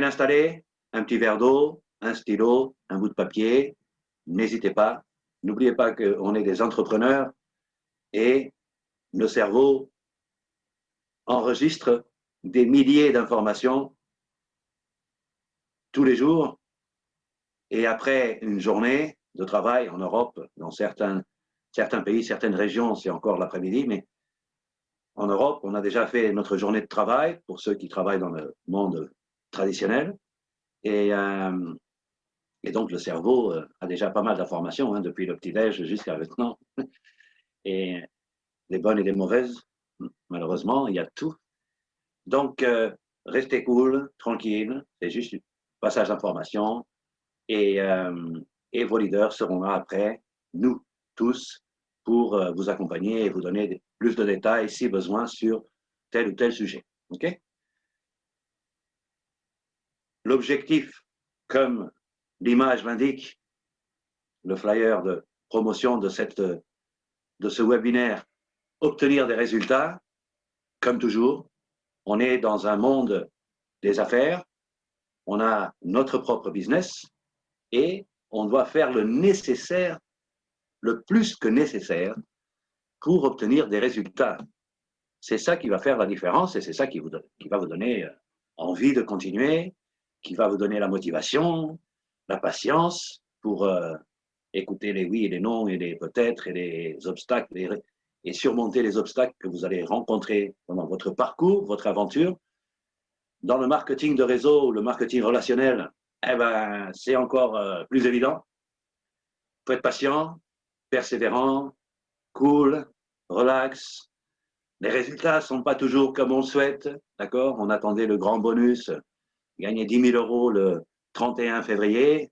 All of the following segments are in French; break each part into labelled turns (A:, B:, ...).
A: installé, un petit verre d'eau, un stylo, un bout de papier. N'hésitez pas. N'oubliez pas qu'on est des entrepreneurs et le cerveau enregistre des milliers d'informations tous les jours. Et après une journée de travail en Europe, dans certains pays, certaines régions, c'est encore l'après-midi, mais en Europe, on a déjà fait notre journée de travail pour ceux qui travaillent dans le monde traditionnel. Et, euh, et donc, le cerveau a déjà pas mal d'informations, hein, depuis le petit-déj jusqu'à maintenant. Et des bonnes et des mauvaises, malheureusement, il y a tout. Donc, restez cool, tranquille, c'est juste un passage d'informations. Et, euh, et vos leaders seront là après, nous tous, pour vous accompagner et vous donner plus de détails, si besoin, sur tel ou tel sujet. OK? L'objectif, comme l'image l'indique, le flyer de promotion de ce webinaire, obtenir des résultats, comme toujours. On est dans un monde des affaires, on a notre propre business et on doit faire le nécessaire, le plus que nécessaire, pour obtenir des résultats. C'est ça qui va faire la différence et c'est ça qui va vous donner envie de continuer, qui va vous donner la motivation, la patience pour écouter les oui et les non et les peut-être et les obstacles et surmonter les obstacles que vous allez rencontrer pendant votre parcours, votre aventure. Dans le marketing de réseau, le marketing relationnel, eh ben, c'est encore plus évident. Il faut être patient, persévérant, cool, relax. Les résultats ne sont pas toujours comme on le souhaite, d'accord? On attendait le grand bonus, gagner 10 000 euros le 31 février.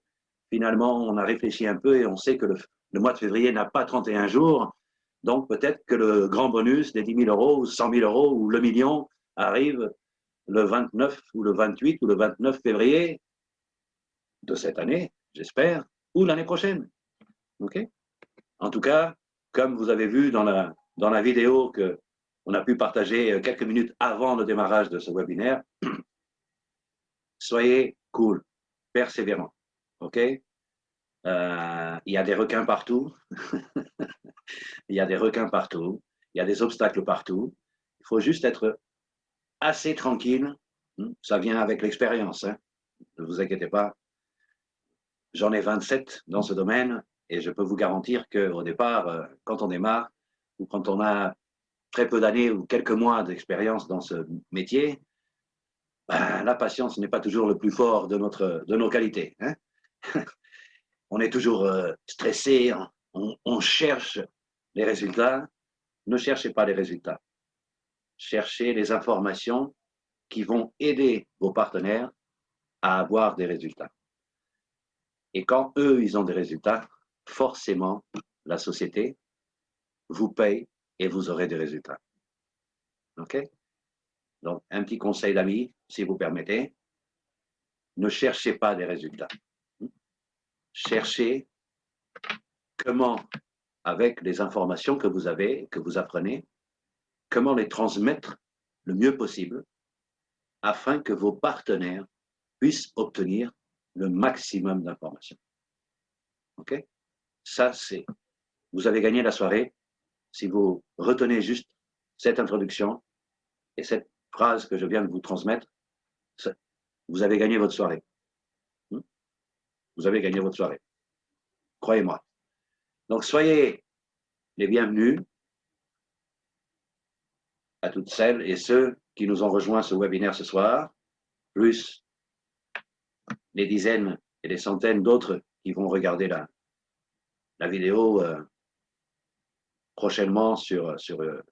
A: Finalement, on a réfléchi un peu et on sait que le mois de février n'a pas 31 jours. Donc, peut-être que le grand bonus des 10 000 euros ou 100 000 euros ou le million arrive le 29 ou le 28 ou le 29 février de cette année, j'espère, ou l'année prochaine. OK? En tout cas, comme vous avez vu dans la vidéo qu'on a pu partager quelques minutes avant le démarrage de ce webinaire, soyez cool, persévérant. OK? Il y a des requins partout. Il y a des requins partout. Il y a des obstacles partout. Il faut juste être assez tranquille. Ça vient avec l'expérience. Hein. Ne vous inquiétez pas. J'en ai 27 dans ce domaine et je peux vous garantir qu'au départ, quand on démarre ou quand on a très peu d'années ou quelques mois d'expérience dans ce métier, ben, la patience n'est pas toujours le plus fort de nos qualités. Hein. On est toujours stressé, on cherche les résultats. Ne cherchez pas les résultats. Cherchez les informations qui vont aider vos partenaires à avoir des résultats. Et quand eux, ils ont des résultats, forcément, la société vous paye et vous aurez des résultats. OK? Donc, un petit conseil d'amis, si vous permettez, ne cherchez pas des résultats. Cherchez comment, avec les informations que vous avez, que vous apprenez, comment les transmettre le mieux possible afin que vos partenaires puissent obtenir le maximum d'informations. OK? Ça, c'est... Vous avez gagné la soirée si vous retenez juste cette introduction et cette phrase que je viens de vous transmettre. Vous avez gagné votre soirée. Vous avez gagné votre soirée. Croyez-moi. Donc, soyez les bienvenus à toutes celles et ceux qui nous ont rejoints ce webinaire ce soir, plus les dizaines et les centaines d'autres qui vont regarder la vidéo prochainement sur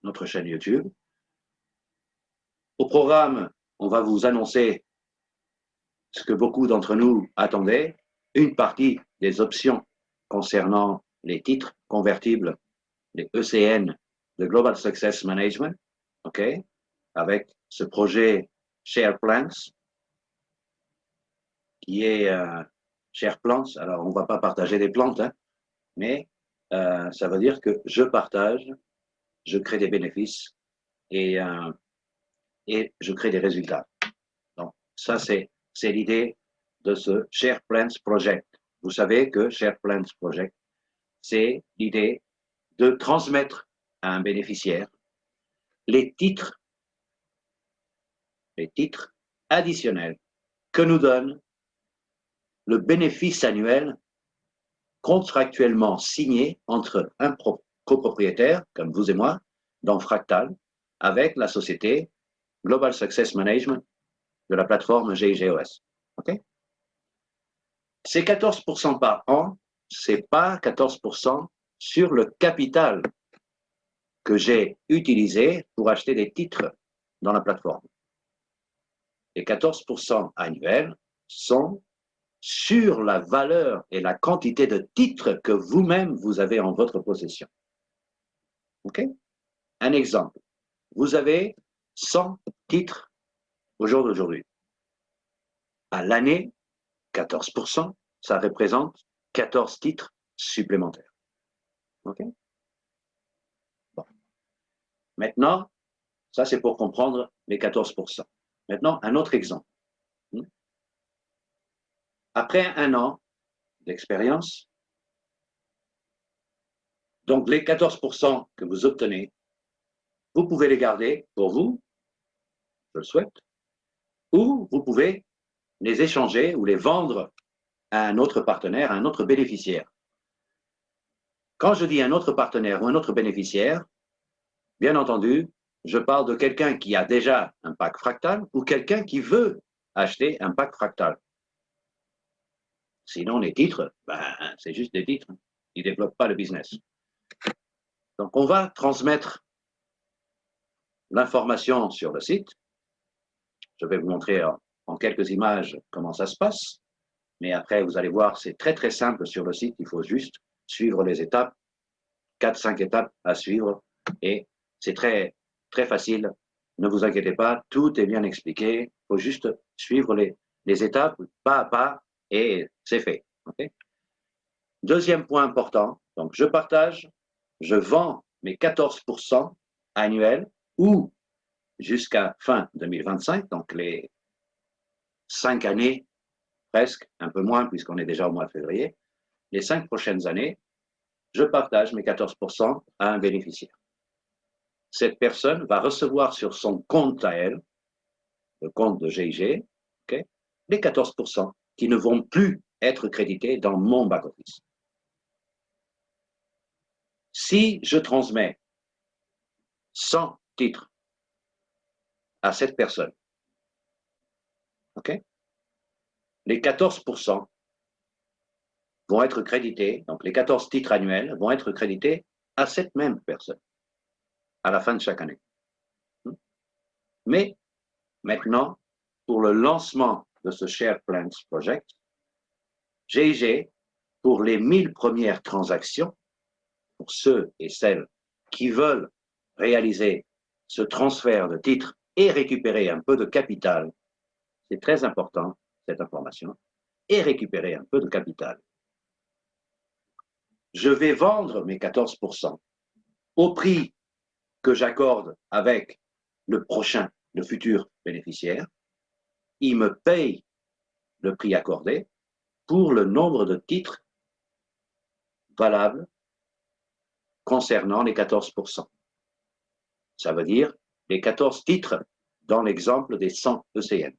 A: notre chaîne YouTube. Au programme, on va vous annoncer ce que beaucoup d'entre nous attendaient, une partie des options concernant les titres convertibles, les ECN de Global Success Management, OK, avec ce projet Share Plans, qui est Share Plans. Alors, on ne va pas partager des plantes, hein, mais ça veut dire que je partage, je crée des bénéfices et je crée des résultats. Donc, ça, c'est c'est l'idée de ce Share Plans Project. Vous savez que Share Plans Project, c'est l'idée de transmettre à un bénéficiaire les titres additionnels que nous donne le bénéfice annuel contractuellement signé entre un copropriétaire, comme vous et moi, dans Fractal, avec la société Global Success Management de la plateforme GIGOS. Okay? C'est 14% par an, c'est pas 14% sur le capital que j'ai utilisé pour acheter des titres dans la plateforme. Les 14% annuels sont sur la valeur et la quantité de titres que vous-même vous avez en votre possession. OK? Un exemple. Vous avez 100 titres au jour d'aujourd'hui. À l'année, 14%, ça représente 14 titres supplémentaires. OK? Bon. Maintenant, ça c'est pour comprendre les 14%. Maintenant, un autre exemple. Après un an d'expérience, donc les 14% que vous obtenez, vous pouvez les garder pour vous, je le souhaite, ou vous pouvez les échanger ou les vendre à un autre partenaire, à un autre bénéficiaire. Quand je dis un autre partenaire ou un autre bénéficiaire, bien entendu, je parle de quelqu'un qui a déjà un pack fractal ou quelqu'un qui veut acheter un pack fractal. Sinon, les titres, c'est juste des titres. Ils ne développent pas le business. Donc, on va transmettre l'information sur le site. Je vais vous montrer en quelques images comment ça se passe. Mais après, vous allez voir, c'est très, très simple sur le site. Il faut juste suivre les étapes, 4-5 étapes à suivre. Et c'est très, très facile. Ne vous inquiétez pas, tout est bien expliqué. Il faut juste suivre les étapes pas à pas et c'est fait. Okay? Deuxième point important, donc je partage, je vends mes 14% annuels ou jusqu'à fin 2025, donc les 5 années, presque, un peu moins puisqu'on est déjà au mois de février, les 5 prochaines années, je partage mes 14% à un bénéficiaire. Cette personne va recevoir sur son compte à elle, le compte de GIG, okay, les 14% qui ne vont plus être crédités dans mon back-office. Si je transmets 100 titres à cette personne, okay, les 14% vont être crédités, donc les 14 titres annuels vont être crédités à cette même personne à la fin de chaque année. Mais maintenant, pour le lancement de ce Share Plans Project, GIG, pour les 1000 premières transactions, pour ceux et celles qui veulent réaliser ce transfert de titres et récupérer un peu de capital, c'est très important, cette information, et récupérer un peu de capital. Je vais vendre mes 14% au prix que j'accorde avec le futur bénéficiaire. Il me paye le prix accordé pour le nombre de titres valables concernant les 14%. Ça veut dire les 14 titres dans l'exemple des 100 ECN.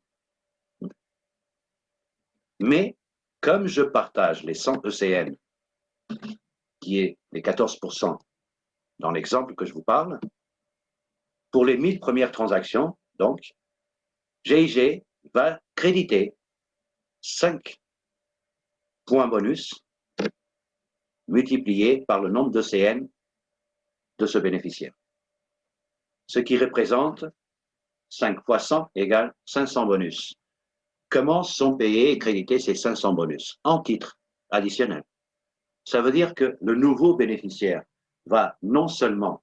A: Mais comme je partage les 100 ECN, qui est les 14% dans l'exemple que je vous parle, pour les 1000 premières transactions, donc, GIG va créditer 5 points bonus multipliés par le nombre d'ECN de ce bénéficiaire. Ce qui représente 5 fois 100 égale 500 bonus. Comment sont payés et crédités ces 500 bonus? En titres additionnels. Ça veut dire que le nouveau bénéficiaire va non seulement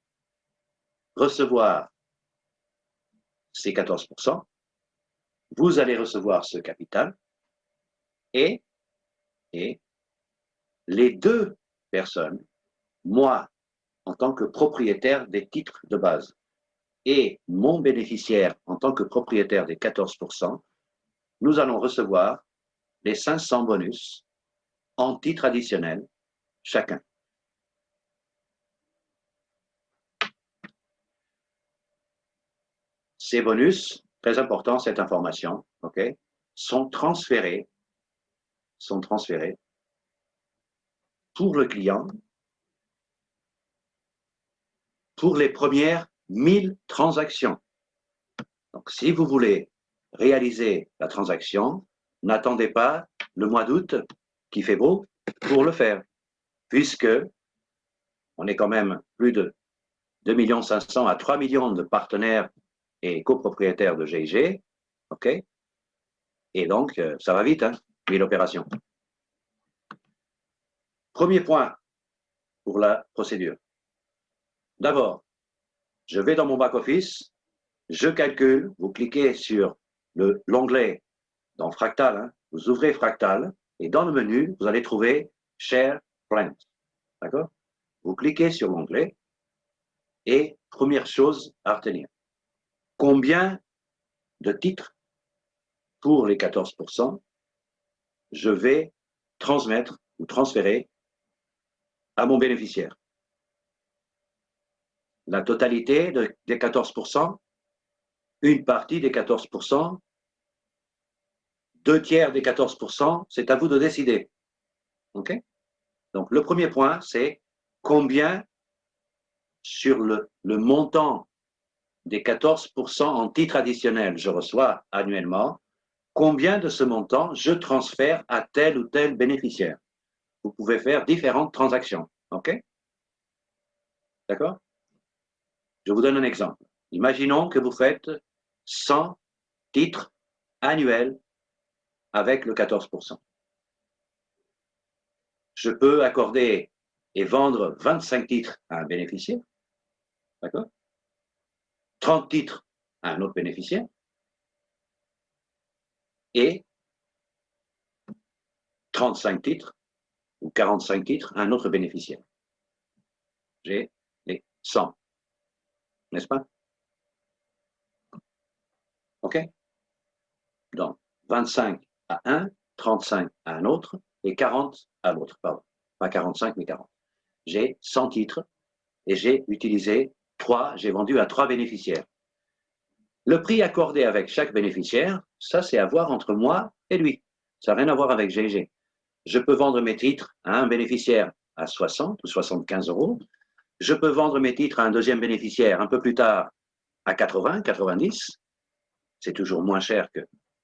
A: recevoir ces 14%, vous allez recevoir ce capital et les deux personnes, moi en tant que propriétaire des titres de base et mon bénéficiaire en tant que propriétaire des 14%, nous allons recevoir les 500 bonus en titres additionnels chacun. Ces bonus, très important cette information, okay, sont transférés pour le client pour les premières 1000 transactions. Donc, si vous voulez réaliser la transaction, n'attendez pas le mois d'août qui fait beau pour le faire, puisque on est quand même plus de 2 500 000 à 3 millions de partenaires et copropriétaires de GIG, ok? Et donc, ça va vite, hein, 1000 opérations. Premier point pour la procédure. D'abord, je vais dans mon back-office, je calcule, vous cliquez sur l'onglet dans Fractal, hein, vous ouvrez Fractal, et dans le menu, vous allez trouver Share Plant. D'accord? Vous cliquez sur l'onglet, et première chose à retenir, combien de titres pour les 14% je vais transmettre ou transférer à mon bénéficiaire? La totalité des 14%, une partie des 14%, 2/3 des 14%, c'est à vous de décider. OK? Donc, le premier point, c'est combien sur le montant des 14% en titres additionnels je reçois annuellement, combien de ce montant je transfère à tel ou tel bénéficiaire. Vous pouvez faire différentes transactions. OK? D'accord? Je vous donne un exemple. Imaginons que vous faites 100 titres annuels avec le 14%. Je peux accorder et vendre 25 titres à un bénéficiaire, d'accord? 30 titres à un autre bénéficiaire et 35 titres ou 45 titres à un autre bénéficiaire. J'ai les 100, n'est-ce pas? OK? Donc, 25 à un, 35 à un autre et 40 à l'autre, pardon. Pas 45, mais 40. J'ai 100 titres et j'ai utilisé 3, j'ai vendu à 3 bénéficiaires. Le prix accordé avec chaque bénéficiaire, ça c'est à voir entre moi et lui. Ça n'a rien à voir avec GG. Je peux vendre mes titres à un bénéficiaire à 60 ou 75 euros. Je peux vendre mes titres à un deuxième bénéficiaire un peu plus tard à 80, 90. C'est toujours moins cher que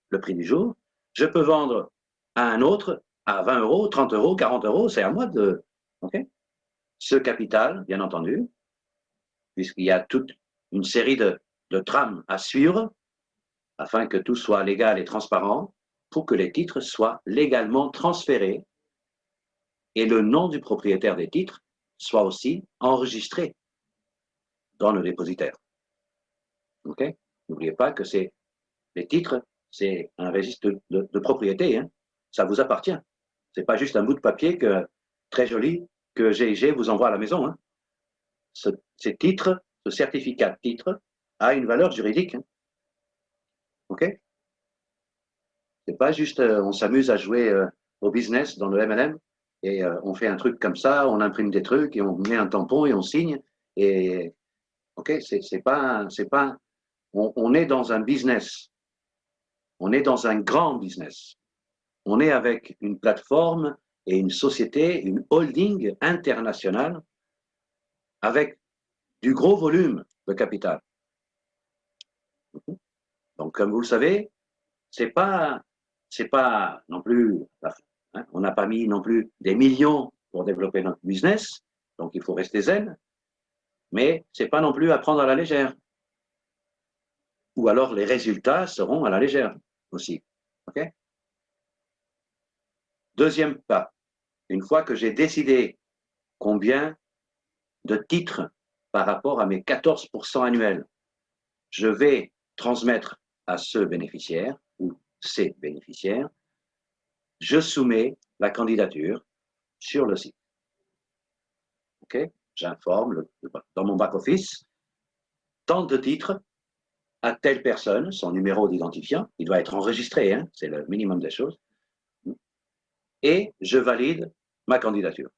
A: le prix du jour. Je peux vendre à un autre à 20 euros, 30 euros, 40 euros. C'est à moi de... Okay? Ce capital, bien entendu, puisqu'il y a toute une série de trames à suivre afin que tout soit légal et transparent pour que les titres soient légalement transférés et le nom du propriétaire des titres soit aussi enregistré dans le dépositaire. OK? N'oubliez pas que les titres, c'est un registre de propriété. Hein? Ça vous appartient. Ce n'est pas juste un bout de papier très joli que GIG vous envoie à la maison. Hein? Ces titres, ce certificat de titre a une valeur juridique. Hein? OK? C'est pas juste on s'amuse à jouer au business dans le MLM et on fait un truc comme ça, on imprime des trucs et on met un tampon et on signe. Et OK, c'est pas, on est dans un business. On est dans un grand business. On est avec une plateforme et une société, une holding internationale avec du gros volume de capital. Donc, comme vous le savez, c'est pas non plus, hein, on n'a pas mis non plus des millions pour développer notre business, donc il faut rester zen, mais c'est pas non plus à prendre à la légère. Ou alors les résultats seront à la légère aussi. Okay? Deuxième pas, une fois que j'ai décidé combien de titres par rapport à mes 14% annuels, je vais transmettre à ce bénéficiaire ou ces bénéficiaires, je soumets la candidature sur le site. OK? J'informe dans mon back-office tant de titres à telle personne, son numéro d'identifiant, il doit être enregistré, hein, c'est le minimum des choses, et je valide ma candidature.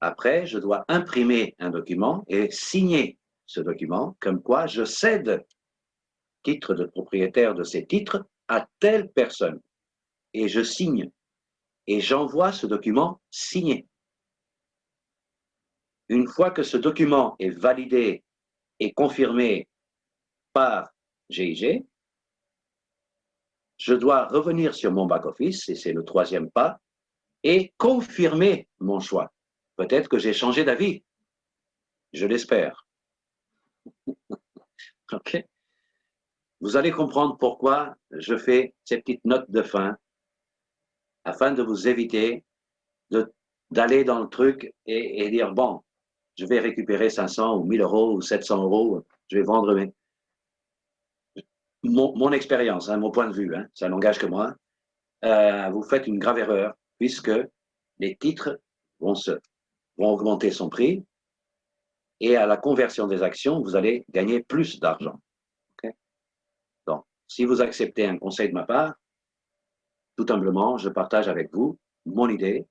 A: Après, je dois imprimer un document et signer ce document, comme quoi je cède titre de propriétaire de ces titres à telle personne. Et je signe. Et j'envoie ce document signé. Une fois que ce document est validé et confirmé par GIG, je dois revenir sur mon back-office, et c'est le troisième pas, et confirmer mon choix. Peut-être que j'ai changé d'avis. Je l'espère. OK? Vous allez comprendre pourquoi je fais ces petites notes de fin afin de vous éviter d'aller dans le truc et dire, bon, je vais récupérer 500 ou 1000 euros ou 700 euros, je vais vendre mon expérience, hein, mon point de vue, hein, ça n'engage que moi. Vous faites une grave erreur puisque les titres vont augmenter son prix et à la conversion des actions, vous allez gagner plus d'argent. Okay? Donc, si vous acceptez un conseil de ma part, tout humblement, je partage avec vous mon idée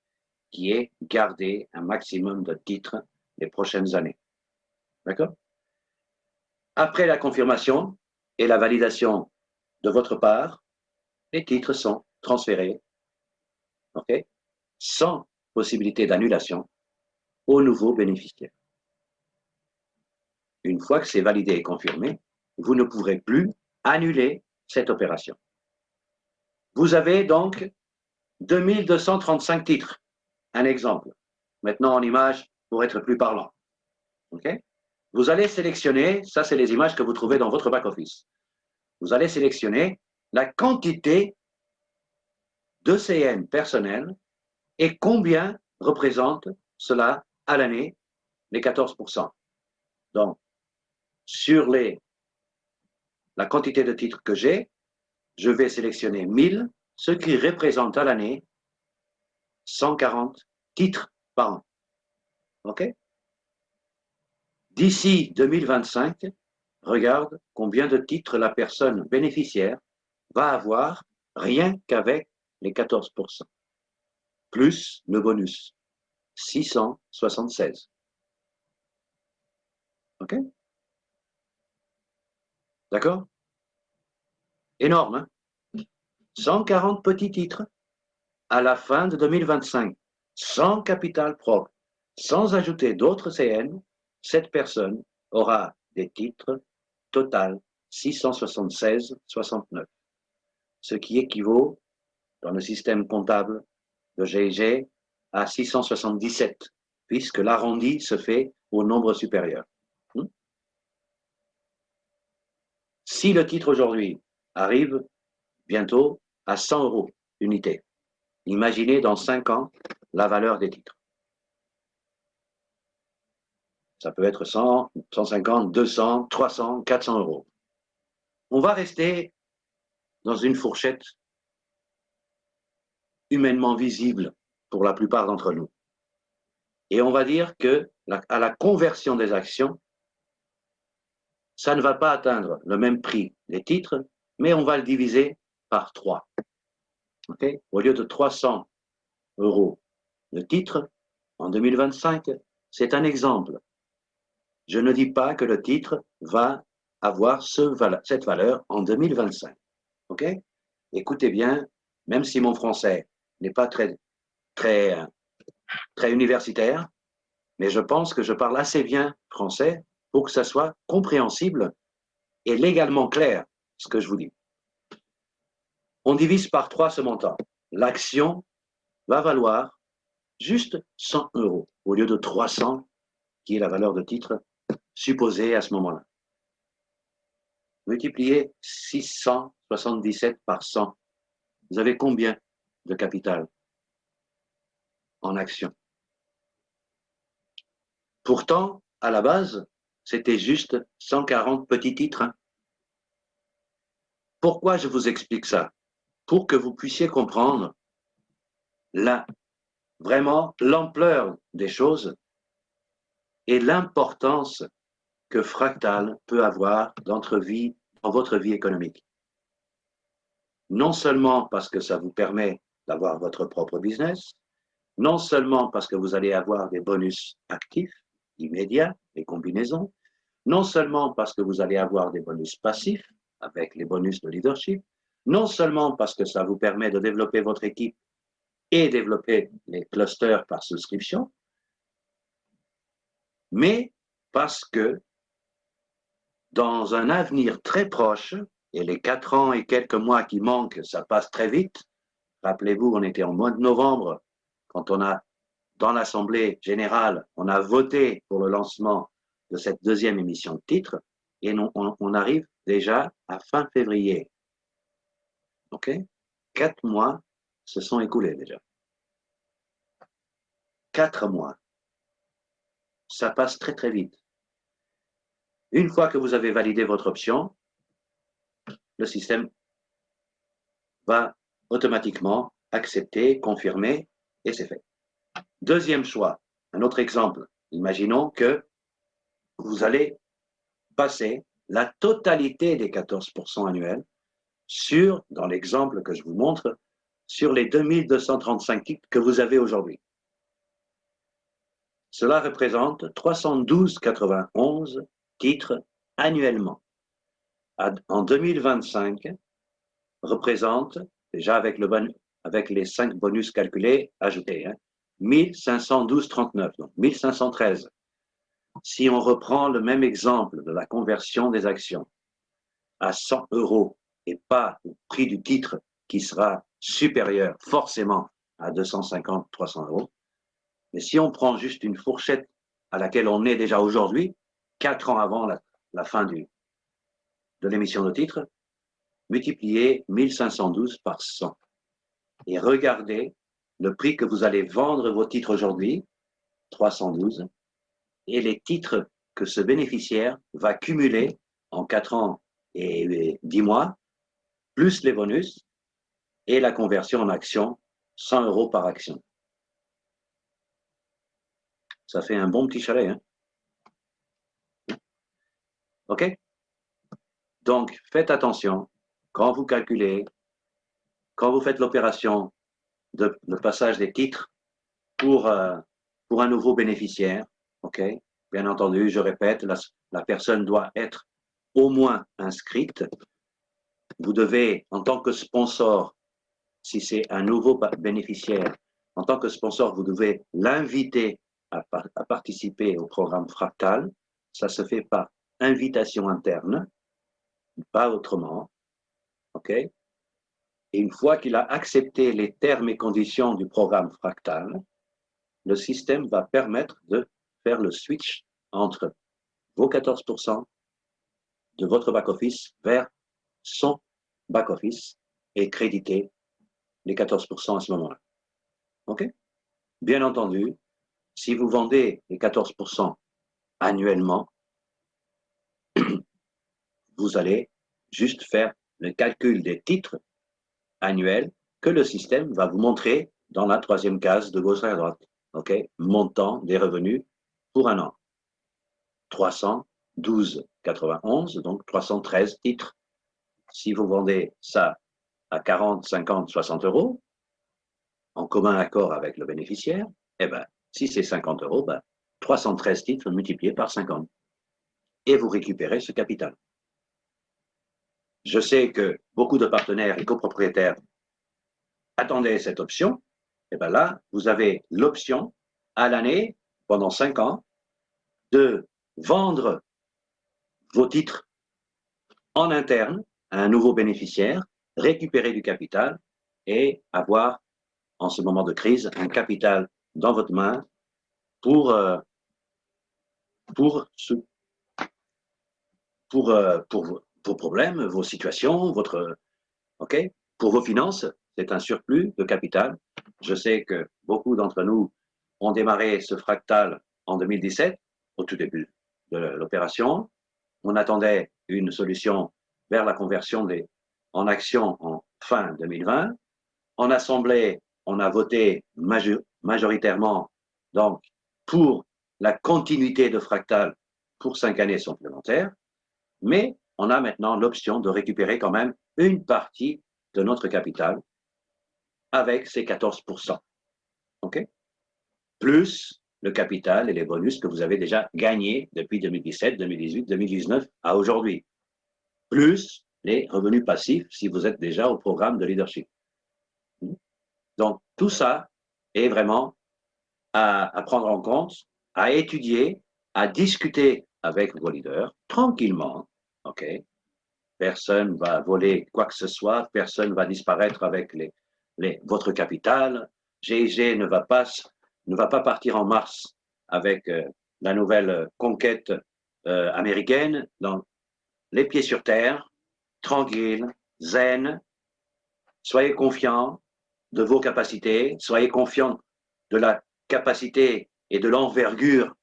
A: qui est garder un maximum de titres les prochaines années. D'accord? Après la confirmation et la validation de votre part, les titres sont transférés, okay, sans possibilité d'annulation au nouveau bénéficiaire. Une fois que c'est validé et confirmé, vous ne pourrez plus annuler cette opération. Vous avez donc 2235 titres. Un exemple. Maintenant en image pour être plus parlant. Okay? Vous allez sélectionner, ça c'est les images que vous trouvez dans votre back-office. Vous allez sélectionner la quantité de CN personnel et combien représente cela à l'année, les 14%. Donc, sur la quantité de titres que j'ai, je vais sélectionner 1000, ce qui représente à l'année 140 titres par an. OK? D'ici 2025, regarde combien de titres la personne bénéficiaire va avoir rien qu'avec les 14%, plus le bonus, 676. OK? D'accord? Énorme, hein? 140 petits titres à la fin de 2025, sans capital propre, sans ajouter d'autres CN, cette personne aura des titres total 676,69, ce qui équivaut, dans le système comptable de GIG, à 677, puisque l'arrondi se fait au nombre supérieur. Si le titre aujourd'hui arrive bientôt à 100 euros unité, imaginez dans 5 ans la valeur des titres. Ça peut être 100, 150, 200, 300, 400 euros. On va rester dans une fourchette humainement visible pour la plupart d'entre nous. Et on va dire que à la conversion des actions, ça ne va pas atteindre le même prix des titres, mais on va le diviser par 3. Okay? Au lieu de 300 euros de titre en 2025, c'est un exemple. Je ne dis pas que le titre va avoir cette valeur en 2025. OK? Écoutez bien, même si mon français n'est pas très universitaire, mais je pense que je parle assez bien français pour que ça soit compréhensible et légalement clair, ce que je vous dis. On divise par 3 ce montant. L'action va valoir juste 100 euros au lieu de 300, qui est la valeur de titre supposée à ce moment-là. Multipliez 677 par 100. Vous avez combien de capital en action? Pourtant, à la base, c'était juste 140 petits titres. Hein. Pourquoi je vous explique ça? Pour que vous puissiez comprendre vraiment l'ampleur des choses et l'importance que Fractal peut avoir dans notre vie votre vie économique. Non seulement parce que ça vous permet d'avoir votre propre business, non seulement parce que vous allez avoir des bonus actifs, immédiats, des combinaisons, non seulement parce que vous allez avoir des bonus passifs, avec les bonus de leadership, non seulement parce que ça vous permet de développer votre équipe et développer les clusters par souscription, mais parce que dans un avenir très proche, et les 4 ans et quelques mois qui manquent, ça passe très vite. Rappelez-vous, on était en mois de novembre, quand on a, dans l'Assemblée générale, on a voté pour le lancement de cette deuxième émission de titres, et on arrive déjà à fin février. OK? 4 mois se sont écoulés déjà. 4 mois. Ça passe très très vite. Une fois que vous avez validé votre option, le système va automatiquement accepter, confirmer, et c'est fait. Deuxième choix, un autre exemple. Imaginons que vous allez passer la totalité des 14% annuels sur, dans l'exemple que je vous montre, sur les 2235 titres que vous avez aujourd'hui. Cela représente 312,91 titres annuellement. En 2025, représente, déjà avec les 5 bonus calculés ajoutés, 1512,39, donc 1513. Si on reprend le même exemple de la conversion des actions à 100 € et pas au prix du titre qui sera supérieur forcément à 250, 300 €, mais si on prend juste une fourchette à laquelle on est déjà aujourd'hui, 4 ans avant la fin de l'émission de titre, multipliez 1512 par 100 et regardez le prix que vous allez vendre vos titres aujourd'hui, 312, et les titres que ce bénéficiaire va cumuler en 4 ans et 10 mois, plus les bonus et la conversion en action, 100 € par action. Ça fait un bon petit chalet, hein? OK? Donc, faites attention quand vous calculez, quand vous faites l'opération de le passage des titres pour un nouveau bénéficiaire, OK? Bien entendu, je répète, la personne doit être au moins inscrite. Vous devez, en tant que sponsor, si c'est un nouveau bénéficiaire, en tant que sponsor, vous devez l'inviter à participer au programme Fractal. Ça se fait par invitation interne, pas autrement. OK? Et une fois qu'il a accepté les termes et conditions du programme Fractal, le système va permettre de faire le switch entre vos 14% de votre back-office vers son back-office et créditer les 14% à ce moment-là. OK? Bien entendu, si vous vendez les 14% annuellement, vous allez juste faire le calcul des titres annuels que le système va vous montrer dans la troisième case de gauche à droite. OK? Montant des revenus pour un an. 312,91, donc 313 titres. Si vous vendez ça à 40, 50, 60 €, en commun accord avec le bénéficiaire, eh ben, si c'est 50 €, ben, 313 titres multipliés par 50. Et vous récupérez ce capital. Je sais que beaucoup de partenaires et copropriétaires attendaient cette option. Et bien là, vous avez l'option à l'année, pendant 5 ans, de vendre vos titres en interne à un nouveau bénéficiaire, récupérer du capital et avoir, en ce moment de crise, un capital dans votre main pour vos problèmes, vos situations, OK? Pour vos finances, c'est un surplus de capital. Je sais que beaucoup d'entre nous ont démarré ce fractal en 2017, au tout début de l'opération. On attendait une solution vers la conversion en actions en fin 2020. En assemblée, on a voté majoritairement donc pour la continuité de fractal pour 5 années supplémentaires. Mais on a maintenant l'option de récupérer quand même une partie de notre capital avec ces 14%. OK? Plus le capital et les bonus que vous avez déjà gagnés depuis 2017, 2018, 2019 à aujourd'hui. Plus les revenus passifs si vous êtes déjà au programme de leadership. Donc, tout ça est vraiment à prendre en compte, à étudier, à discuter avec vos leaders tranquillement. OK? Personne ne va voler quoi que ce soit, personne ne va disparaître avec votre capital. GIG ne va pas partir en mars avec la nouvelle conquête américaine. Donc, les pieds sur terre, tranquille, zen, soyez confiants de vos capacités, soyez confiants de la capacité et de l'envergure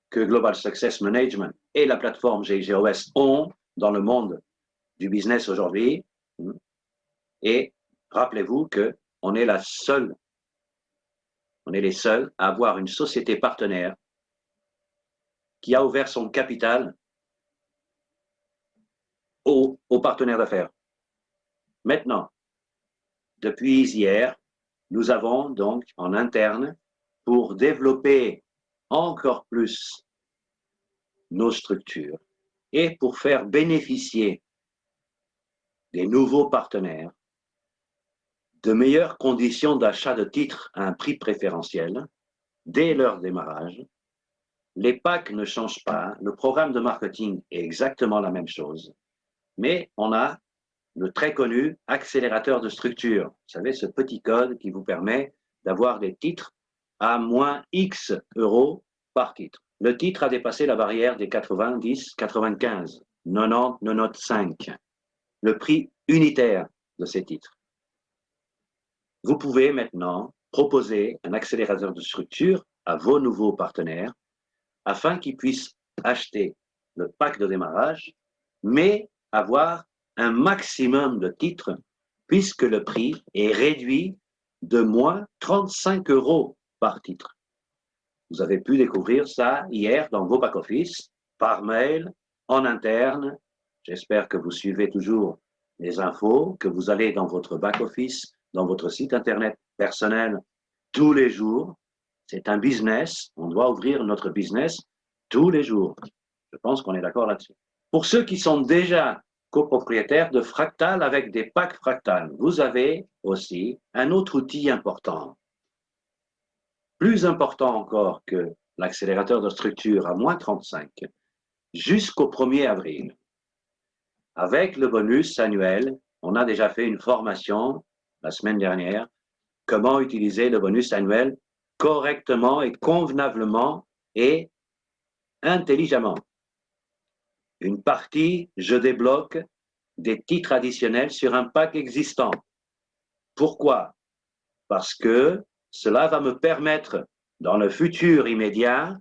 A: que Global Success Management et la plateforme GIGOS ont dans le monde du business aujourd'hui. Et rappelez-vous qu'on est on est les seuls à avoir une société partenaire qui a ouvert son capital aux partenaires d'affaires. Maintenant, depuis hier, nous avons donc en interne, pour développer encore plus nos structures et pour faire bénéficier des nouveaux partenaires de meilleures conditions d'achat de titres à un prix préférentiel dès leur démarrage. Les packs ne changent pas, le programme de marketing est exactement la même chose, mais on a le très connu accélérateur de structure. Vous savez, ce petit code qui vous permet d'avoir des titres à moins X euros par titre. Le titre a dépassé la barrière des 90, 95, 90, 95, le prix unitaire de ces titres. Vous pouvez maintenant proposer un accélérateur de structure à vos nouveaux partenaires afin qu'ils puissent acheter le pack de démarrage, mais avoir un maximum de titres puisque le prix est réduit de moins 35 euros par titre. Vous avez pu découvrir ça hier dans vos back-office, par mail, en interne. J'espère que vous suivez toujours les infos, que vous allez dans votre back-office, dans votre site internet personnel tous les jours. C'est un business, on doit ouvrir notre business tous les jours. Je pense qu'on est d'accord là-dessus. Pour ceux qui sont déjà copropriétaires de Fractal avec des packs Fractal, vous avez aussi un autre outil important. Plus important encore que l'accélérateur de structure à moins 35, jusqu'au 1er avril. Avec le bonus annuel, on a déjà fait une formation la semaine dernière, comment utiliser le bonus annuel correctement et convenablement et intelligemment. Une partie, je débloque des titres additionnels sur un pack existant. Pourquoi? Parce que cela va me permettre, dans le futur immédiat,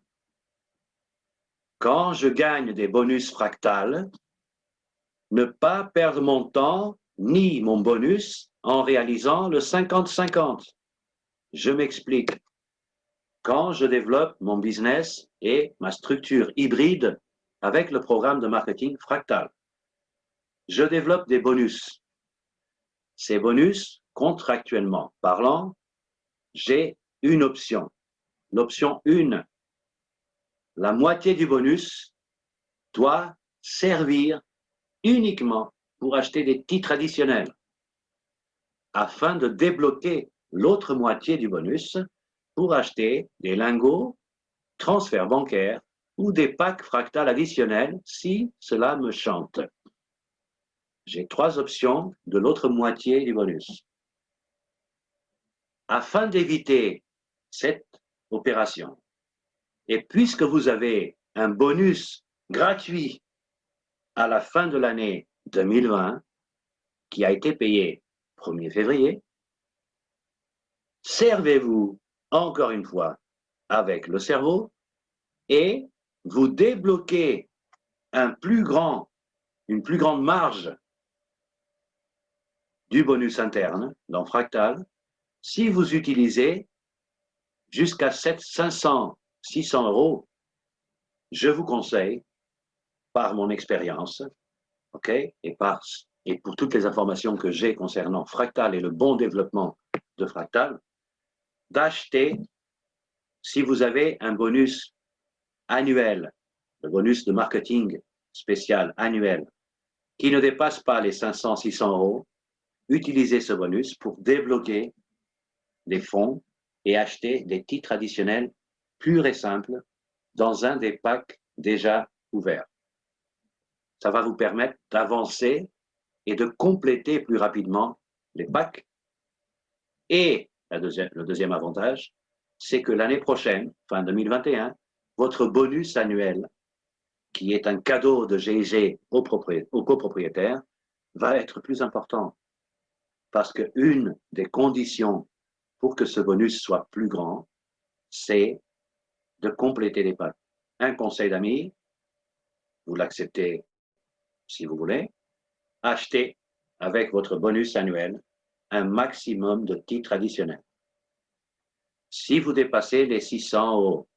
A: quand je gagne des bonus fractales, ne pas perdre mon temps ni mon bonus en réalisant le 50-50. Je m'explique. Quand je développe mon business et ma structure hybride avec le programme de marketing Fractal, je développe des bonus. Ces bonus, contractuellement parlant, j'ai une option. L'option 1, la moitié du bonus doit servir uniquement pour acheter des titres additionnels afin de débloquer l'autre moitié du bonus pour acheter des lingots, transferts bancaires ou des packs fractales additionnels si cela me chante. J'ai 3 options de l'autre moitié du bonus. Afin d'éviter cette opération, et puisque vous avez un bonus gratuit à la fin de l'année 2020 qui a été payé 1er février, servez-vous encore une fois avec le cerveau et vous débloquez une plus grande marge du bonus interne dans Fractal si vous utilisez jusqu'à 500, 600 euros. Je vous conseille, par mon expérience, OK, et pour toutes les informations que j'ai concernant Fractal et le bon développement de Fractal, d'acheter, si vous avez un bonus annuel, le bonus de marketing spécial annuel, qui ne dépasse pas les 500-600 euros, utilisez ce bonus pour débloquer des fonds et acheter des titres additionnels purs et simples dans un des packs déjà ouverts. Ça va vous permettre d'avancer et de compléter plus rapidement les packs. Et le deuxième avantage, c'est que l'année prochaine, fin 2021, votre bonus annuel, qui est un cadeau de GIG aux copropriétaires, va être plus important. Parce qu'une des conditions pour que ce bonus soit plus grand, c'est de compléter les packs. Un conseil d'amis, vous l'acceptez si vous voulez, achetez avec votre bonus annuel un maximum de titres additionnels. Si vous dépassez les 600 euros,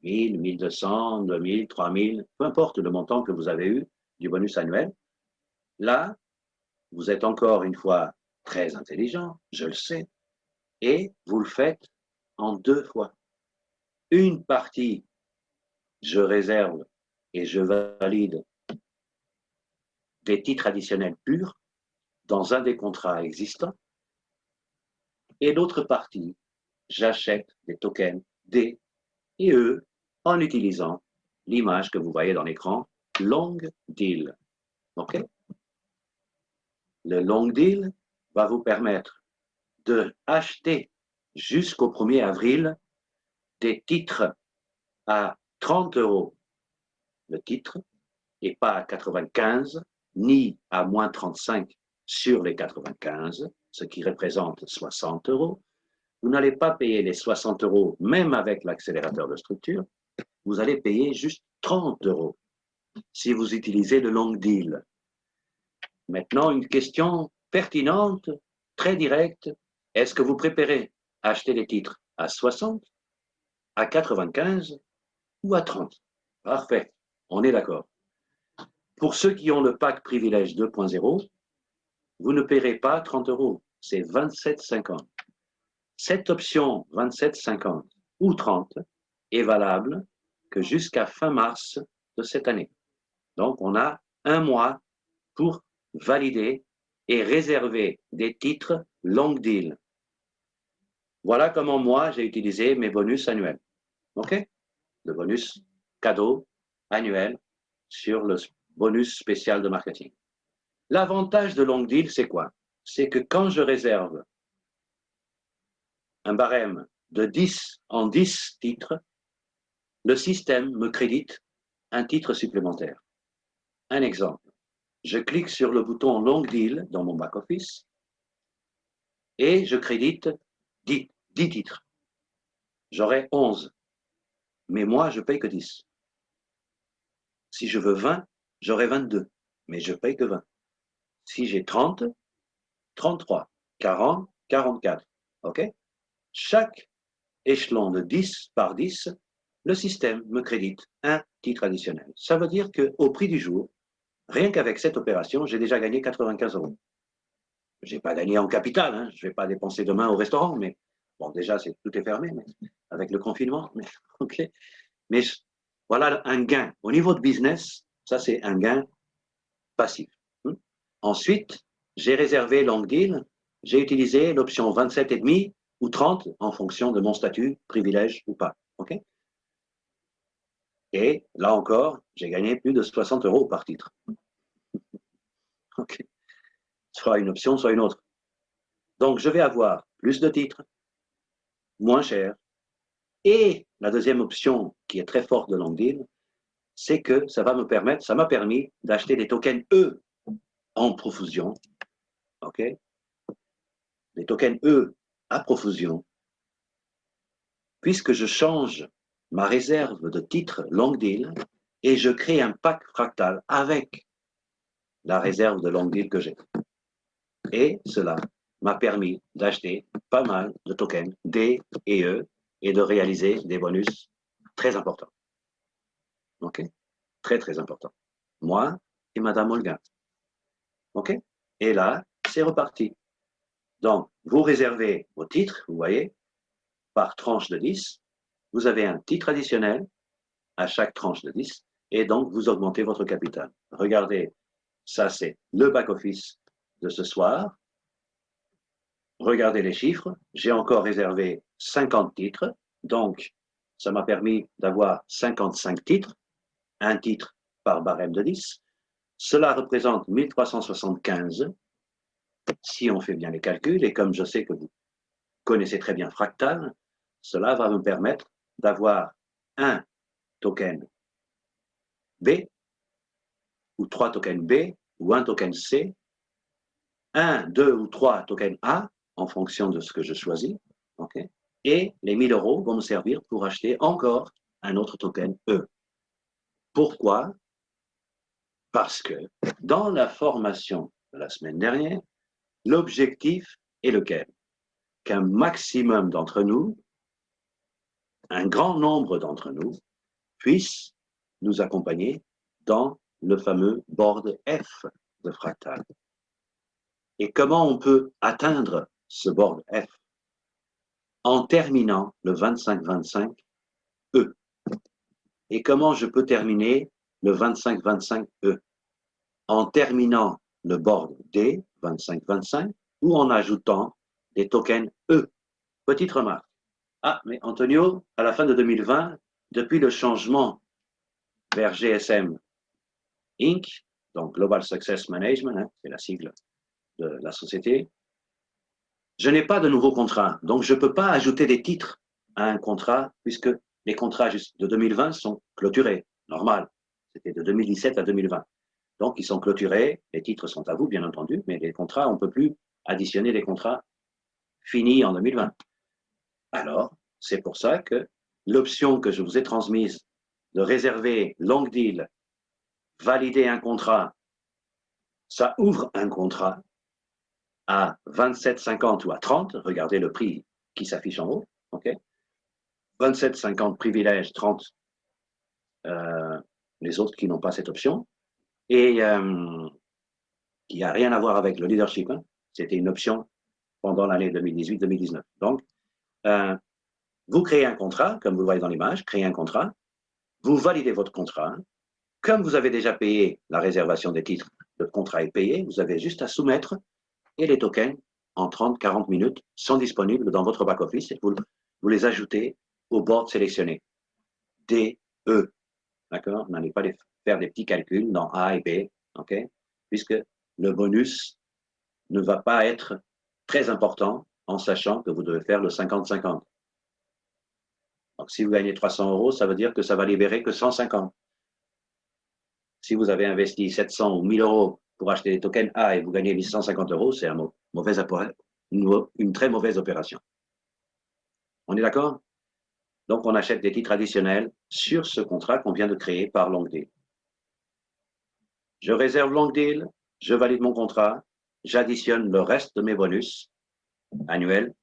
A: 1000, 1200, 2000, 3000, peu importe le montant que vous avez eu du bonus annuel, là, vous êtes encore une fois très intelligent, je le sais, et vous le faites en 2 fois. Une partie, je réserve et je valide des titres additionnels purs dans un des contrats existants, et l'autre partie, j'achète des tokens D et E en utilisant l'image que vous voyez dans l'écran, long deal. OK? Le long deal va vous permettre de acheter jusqu'au 1er avril des titres à 30 euros le titre et pas à 95 ni à moins 35 sur les 95, ce qui représente 60 euros. Vous n'allez pas payer les 60 euros même avec l'accélérateur de structure, vous allez payer juste 30 euros si vous utilisez le long deal. Maintenant, une question pertinente, très directe. Est-ce que vous préférez acheter les titres à 60, à 95 ou à 30? Parfait, on est d'accord. Pour ceux qui ont le pack privilège 2.0, vous ne paierez pas 30 euros, c'est 27,50. Cette option 27,50 ou 30 est valable que jusqu'à fin mars de cette année. Donc, on a un mois pour valider et réserver des titres long deal. Voilà comment moi, j'ai utilisé mes bonus annuels. OK? Le bonus cadeau annuel sur le bonus spécial de marketing. L'avantage de long deal, c'est quoi? C'est que quand je réserve un barème de 10 en 10 titres, le système me crédite un titre supplémentaire. Un exemple. Je clique sur le bouton Long Deal dans mon back-office et je crédite 10 titres. J'aurai 11, mais moi, je paye que 10. Si je veux 20, j'aurai 22, mais je paye que 20. Si j'ai 30, 33, 40, 44. OK? Chaque échelon de 10 par 10, le système me crédite un titre additionnel. Ça veut dire qu'au prix du jour, rien qu'avec cette opération, j'ai déjà gagné 95 euros. Je n'ai pas gagné en capital, hein. Je ne vais pas dépenser demain au restaurant, mais bon, déjà, tout est fermé mais, avec le confinement. Mais, okay. Mais voilà un gain. Au niveau de business, ça, c'est un gain passif. Ensuite, j'ai réservé long deal, j'ai utilisé l'option 27,5 ou 30 en fonction de mon statut, privilège ou pas. Okay. Et là encore, j'ai gagné plus de 60 euros par titre. Okay. Soit une option, soit une autre. Donc, je vais avoir plus de titres, moins cher. Et la deuxième option qui est très forte de long deal, c'est que ça va me permettre, ça m'a permis d'acheter des tokens E en profusion. OK? Les tokens E à profusion, puisque je change ma réserve de titres long deal et je crée un pack fractal avec la réserve de long deal que j'ai. Et cela m'a permis d'acheter pas mal de tokens D et E et de réaliser des bonus très importants. OK? Très, très importants. Moi et Madame Olga. OK? Et là, c'est reparti. Donc, vous réservez vos titres, vous voyez, par tranche de 10. Vous avez un titre additionnel à chaque tranche de 10, et donc vous augmentez votre capital. Regardez, ça c'est le back-office de ce soir. Regardez les chiffres, j'ai encore réservé 50 titres, donc ça m'a permis d'avoir 55 titres, un titre par barème de 10. Cela représente 1375 si on fait bien les calculs, et comme je sais que vous connaissez très bien Fractal, cela va me permettre d'avoir un token B, ou 3 tokens B, ou un token C, 1, 2 ou 3 tokens A, en fonction de ce que je choisis, okay? Et les 1000 euros vont me servir pour acheter encore un autre token E. Pourquoi? Parce que dans la formation de la semaine dernière, l'objectif est lequel? Qu'un maximum d'entre nous, un grand nombre d'entre nous, puissent nous accompagner dans le fameux board F de Fractal. Et comment on peut atteindre ce board F? En terminant le 25-25 E. Et comment je peux terminer le 25-25 E? En terminant le board D, 25-25, ou en ajoutant des tokens E. Petite remarque. Ah, mais Antonio, à la fin de 2020, depuis le changement vers GSM Inc., donc Global Success Management, hein, c'est la sigle de la société, je n'ai pas de nouveau contrat, donc je ne peux pas ajouter des titres à un contrat, puisque les contrats de 2020 sont clôturés, normal. C'était de 2017 à 2020. Donc, ils sont clôturés, les titres sont à vous, bien entendu, mais les contrats, on ne peut plus additionner les contrats finis en 2020. Alors, c'est pour ça que l'option que je vous ai transmise de réserver long deal, valider un contrat, ça ouvre un contrat à 27,50 ou à 30, regardez le prix qui s'affiche en haut, ok? 27,50 privilèges, 30 les autres qui n'ont pas cette option, et qui n'a rien à voir avec le leadership, hein. C'était une option pendant l'année 2018-2019. Donc, vous créez un contrat, comme vous le voyez dans l'image, créez un contrat, vous validez votre contrat, comme vous avez déjà payé la réservation des titres, le contrat est payé, vous avez juste à soumettre, et les tokens, en 30-40 minutes, sont disponibles dans votre back-office, et vous les ajoutez au board sélectionné. D, E, d'accord? N'allez pas faire des petits calculs dans A et B, ok? Puisque le bonus ne va pas être très important en sachant que vous devez faire le 50-50. Donc, si vous gagnez 300 euros, ça veut dire que ça va libérer que 150. Si vous avez investi 700 ou 1000 euros pour acheter des tokens A et vous gagnez 1150 euros, c'est une très mauvaise opération. On est d'accord? Donc, on achète des titres additionnels sur ce contrat qu'on vient de créer par Long Deal. Je réserve Long Deal, je valide mon contrat, j'additionne le reste de mes bonus annuels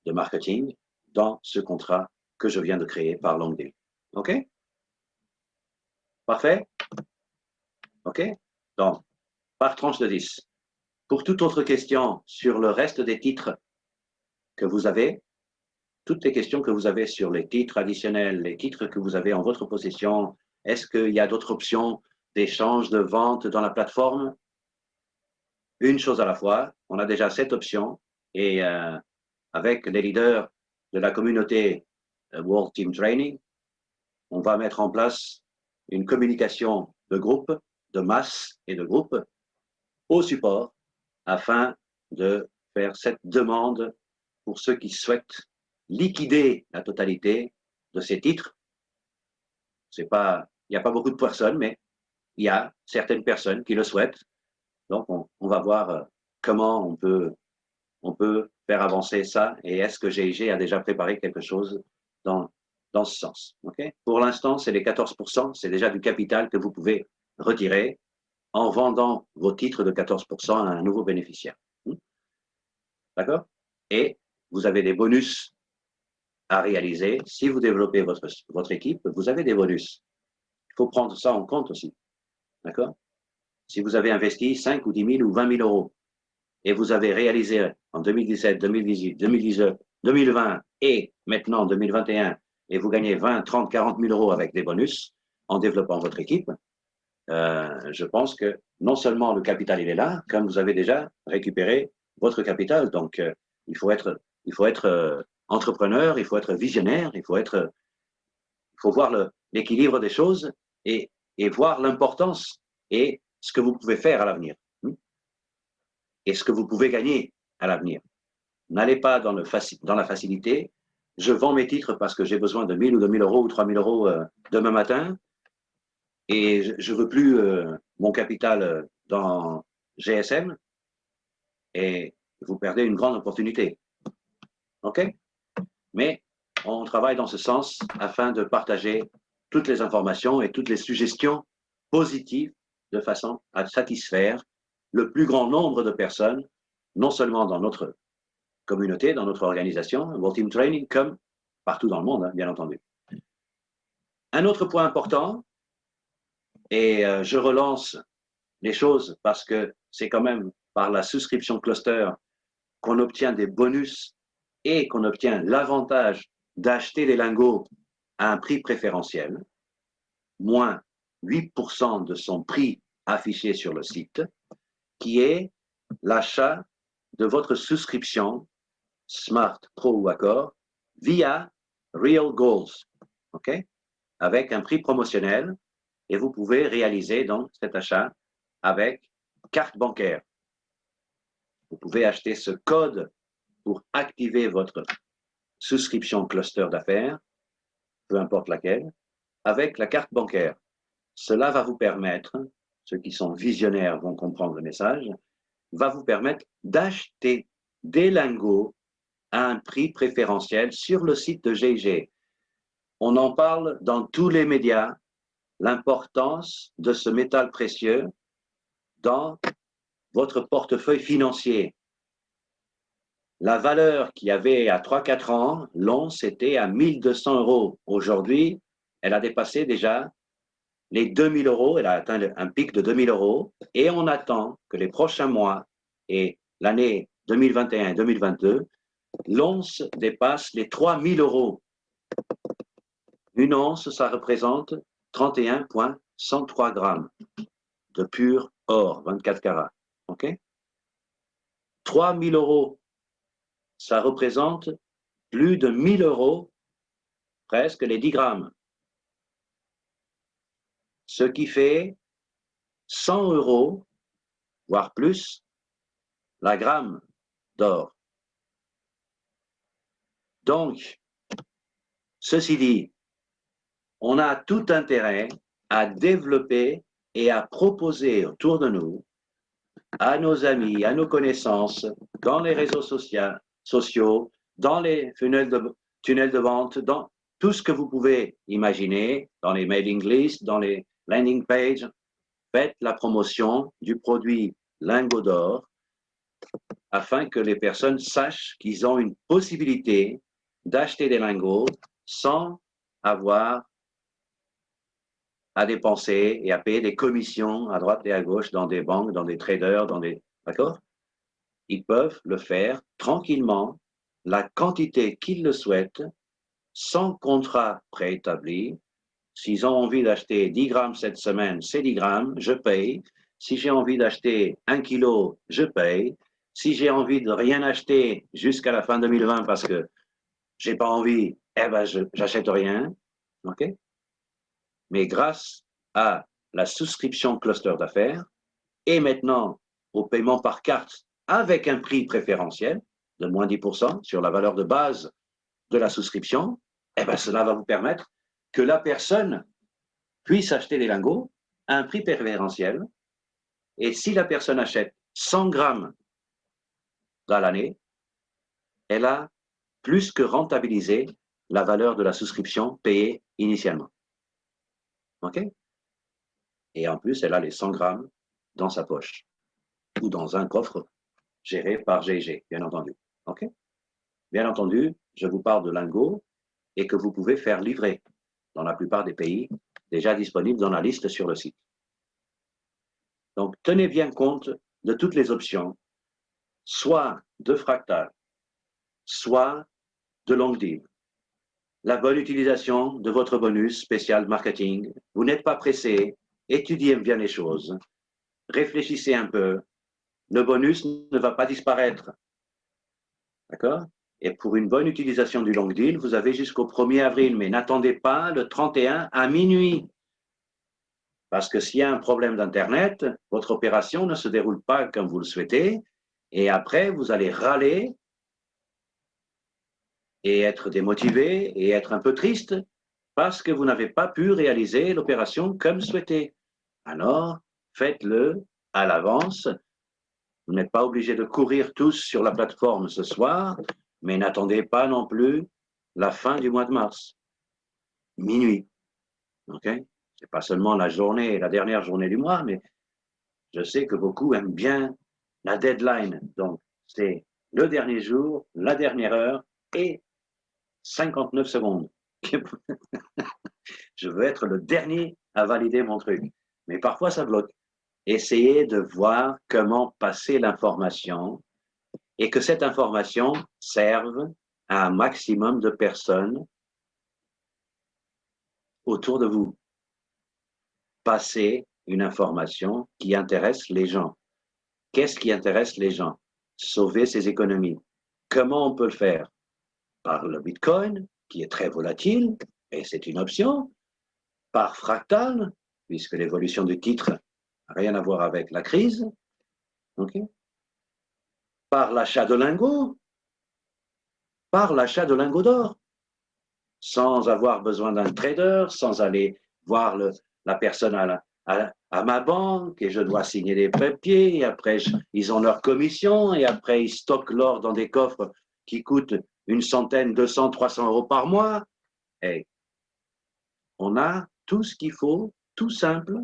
A: de marketing dans ce contrat que je viens de créer par Long Deal. OK? Parfait? OK? Donc, par tranche de 10. Pour toute autre question sur le reste des titres que vous avez, toutes les questions que vous avez sur les titres additionnels, les titres que vous avez en votre possession, est-ce qu'il y a d'autres options d'échange, de vente dans la plateforme? Une chose à la fois, on a déjà cette option et avec les leaders de la communauté World Team Training, on va mettre en place une communication de groupe, de masse et de groupe au support afin de faire cette demande pour ceux qui souhaitent liquider la totalité de ces titres. Il n'y a pas beaucoup de personnes, mais il y a certaines personnes qui le souhaitent. Donc, on va voir comment on peut faire avancer ça et est-ce que GIG a déjà préparé quelque chose dans ce sens. Okay? Pour l'instant, c'est les 14%, c'est déjà du capital que vous pouvez retirer en vendant vos titres de 14% à un nouveau bénéficiaire. D'accord? Et vous avez des bonus à réaliser. Si vous développez votre équipe, vous avez des bonus. Il faut prendre ça en compte aussi. D'accord? si vous avez investi 5 ou 10 000 ou 20 000 euros et vous avez réalisé en 2017, 2018, 2019, 2020 et maintenant en 2021 et vous gagnez 20, 30, 40 000 euros avec des bonus en développant votre équipe, je pense que non seulement le capital il est là, comme vous avez déjà récupéré votre capital. Donc, il faut être entrepreneur, il faut être visionnaire, il faut voir l'équilibre des choses et voir l'importance et ce que vous pouvez faire à l'avenir et ce que vous pouvez gagner à l'avenir. N'allez pas dans la facilité. Je vends mes titres parce que j'ai besoin de 1000 ou 2000 euros ou 3000 euros demain matin et je ne veux plus mon capital dans GSM et vous perdez une grande opportunité. OK? Mais on travaille dans ce sens afin de partager toutes les informations et toutes les suggestions positives de façon à satisfaire le plus grand nombre de personnes, non seulement dans notre communauté, dans notre organisation, World Team Training, comme partout dans le monde, hein, bien entendu. Un autre point important, et je relance les choses parce que c'est quand même par la souscription cluster qu'on obtient des bonus et qu'on obtient l'avantage d'acheter les lingots à un prix préférentiel, moins 8% de son prix affiché sur le site, qui est l'achat de votre souscription Smart, Pro ou Accor via Real Goals, okay? Avec un prix promotionnel et vous pouvez réaliser donc cet achat avec carte bancaire. Vous pouvez acheter ce code pour activer votre souscription cluster d'affaires, peu importe laquelle, avec la carte bancaire. Cela va vous permettre, ceux qui sont visionnaires vont comprendre le message, va vous permettre d'acheter des lingots à un prix préférentiel sur le site de GIG. On en parle dans tous les médias, l'importance de ce métal précieux dans votre portefeuille financier. La valeur qu'il y avait à 3-4 ans, l'once était à 1200 euros. Aujourd'hui, elle a dépassé déjà les 2000 euros, elle a atteint un pic de 2000 euros et on attend que les prochains mois et l'année 2021 et 2022, l'once dépasse les 3000 euros. Une once, ça représente 31,103 grammes de pur or, 24 carats. OK? 3000 euros, ça représente plus de 1000 euros, presque les 10 grammes. Ce qui fait 100 euros, voire plus, la gramme d'or. Donc, ceci dit, on a tout intérêt à développer et à proposer autour de nous, à nos amis, à nos connaissances, dans les réseaux sociaux, dans les tunnels de vente, dans tout ce que vous pouvez imaginer, dans les mailing lists, dans les landing pages, faites la promotion du produit lingot d'or afin que les personnes sachent qu'ils ont une possibilité d'acheter des lingots sans avoir à dépenser et à payer des commissions à droite et à gauche dans des banques, dans des traders, dans des... D'accord? Ils peuvent le faire tranquillement, la quantité qu'ils le souhaitent, sans contrat préétabli. S'ils ont envie d'acheter 10 grammes cette semaine, c'est 10 grammes, je paye. Si j'ai envie d'acheter 1 kilo, je paye. Si j'ai envie de rien acheter jusqu'à la fin 2020 parce que j'ai pas envie, eh ben j'achète rien. OK? Mais grâce à la souscription cluster d'affaires et maintenant au paiement par carte avec un prix préférentiel de moins 10% sur la valeur de base de la souscription, eh ben cela va vous permettre que la personne puisse acheter des lingots à un prix préférentiel. Et si la personne achète 100 grammes dans l'année, elle a plus que rentabilisé la valeur de la souscription payée initialement. OK? Et en plus, elle a les 100 grammes dans sa poche ou dans un coffre géré par GIG, bien entendu. OK? Bien entendu, je vous parle de lingots et que vous pouvez faire livrer dans la plupart des pays déjà disponibles dans la liste sur le site. Donc, tenez bien compte de toutes les options, soit de fractal, soit de long deal. La bonne utilisation de votre bonus spécial marketing. Vous n'êtes pas pressé, étudiez bien les choses, réfléchissez un peu. Le bonus ne va pas disparaître. D'accord? Et pour une bonne utilisation du long deal, vous avez jusqu'au 1er avril, mais n'attendez pas le 31 à minuit. Parce que s'il y a un problème d'Internet, votre opération ne se déroule pas comme vous le souhaitez, et après, vous allez râler et être démotivé et être un peu triste parce que vous n'avez pas pu réaliser l'opération comme souhaité. Alors, faites-le à l'avance. Vous n'êtes pas obligé de courir tous sur la plateforme ce soir, mais n'attendez pas non plus la fin du mois de mars. Minuit. OK? C'est pas seulement la journée, la dernière journée du mois, mais je sais que beaucoup aiment bien la deadline. Donc, c'est le dernier jour, la dernière heure et 59 secondes. Je veux être le dernier à valider mon truc. Mais parfois, ça bloque. Essayez de voir comment passer l'information et que cette information serve à un maximum de personnes autour de vous. Passez une information qui intéresse les gens. Qu'est-ce qui intéresse les gens? Sauver ses économies. Comment on peut le faire? Par le Bitcoin, qui est très volatile, et c'est une option. Par fractal, puisque l'évolution du titre n'a rien à voir avec la crise. Okay? Par l'achat de lingots. Par l'achat de lingots d'or. Sans avoir besoin d'un trader, sans aller voir la personne à ma banque et je dois signer des papiers et après ils ont leur commission et après ils stockent l'or dans des coffres qui coûtent une centaine, 200, 300 euros par mois. Et on a tout ce qu'il faut, tout simple,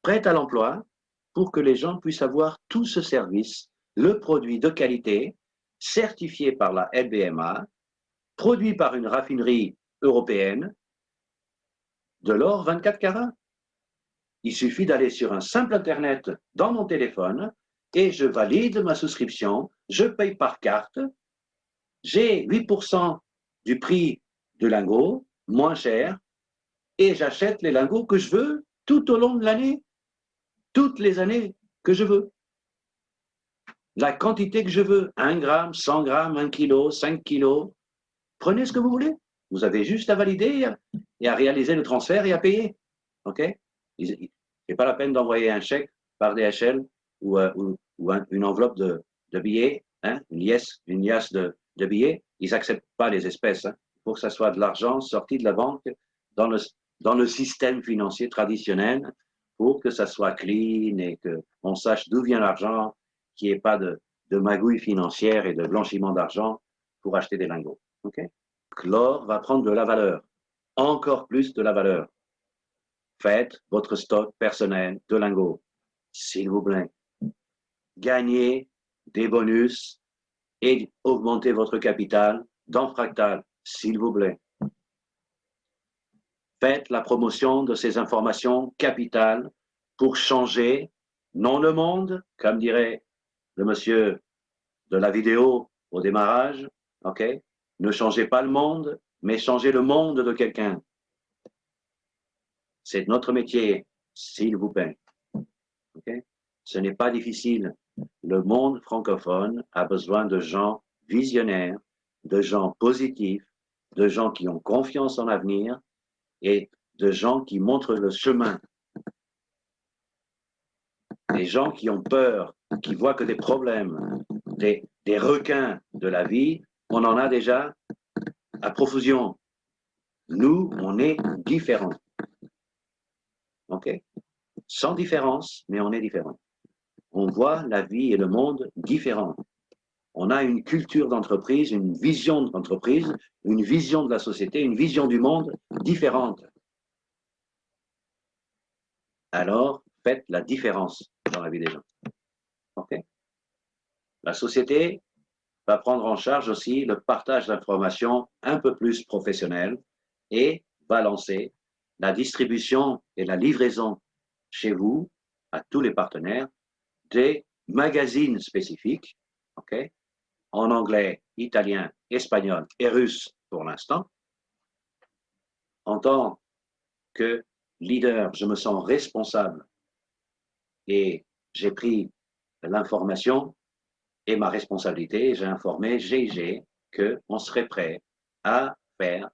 A: prêt à l'emploi pour que les gens puissent avoir tout ce service, le produit de qualité, certifié par la LBMA, produit par une raffinerie européenne, de l'or 24 carats. Il suffit d'aller sur un simple Internet dans mon téléphone et je valide ma souscription, je paye par carte, j'ai 8% du prix du lingot, moins cher, et j'achète les lingots que je veux tout au long de l'année, toutes les années que je veux. La quantité que je veux, 1 gramme, 100 grammes, 1 kilo, 5 kilos, prenez ce que vous voulez. Vous avez juste à valider et à réaliser le transfert et à payer. OK? C'est pas la peine d'envoyer un chèque par DHL ou une enveloppe de billets, hein, une liasse de billets. Ils n'acceptent pas les espèces. Hein. Il faut que ça soit de l'argent sorti de la banque dans le système financier traditionnel pour que ça soit clean et qu'on sache d'où vient l'argent, qu'il n'y ait pas de magouille financière et de blanchiment d'argent pour acheter des lingots. Okay? L'or va prendre de la valeur, encore plus de la valeur. Faites votre stock personnel de lingots, s'il vous plaît. Gagnez des bonus et augmentez votre capital dans Fractal, s'il vous plaît. Faites la promotion de ces informations capitales pour changer, non le monde, comme dirait le monsieur de la vidéo au démarrage, ok? Ne changez pas le monde, mais changez le monde de quelqu'un. C'est notre métier, s'il vous plaît. Okay? Ce n'est pas difficile. Le monde francophone a besoin de gens visionnaires, de gens positifs, de gens qui ont confiance en l'avenir et de gens qui montrent le chemin. Des gens qui ont peur, qui voient que des problèmes, des requins de la vie, on en a déjà à profusion. Nous, on est différents. OK? Sans différence, mais on est différents. On voit la vie et le monde différents. On a une culture d'entreprise, une vision d'entreprise, une vision de la société, une vision du monde différente. Alors, faites la différence dans la vie des gens. Okay? La société va prendre en charge aussi le partage d'informations un peu plus professionnel et va lancer la distribution et la livraison chez vous à tous les partenaires des magazines spécifiques, ok, en anglais, italien, espagnol et russe pour l'instant. En tant que leader, je me sens responsable et j'ai pris l'information et ma responsabilité. J'ai informé GIG qu'on serait prêt à faire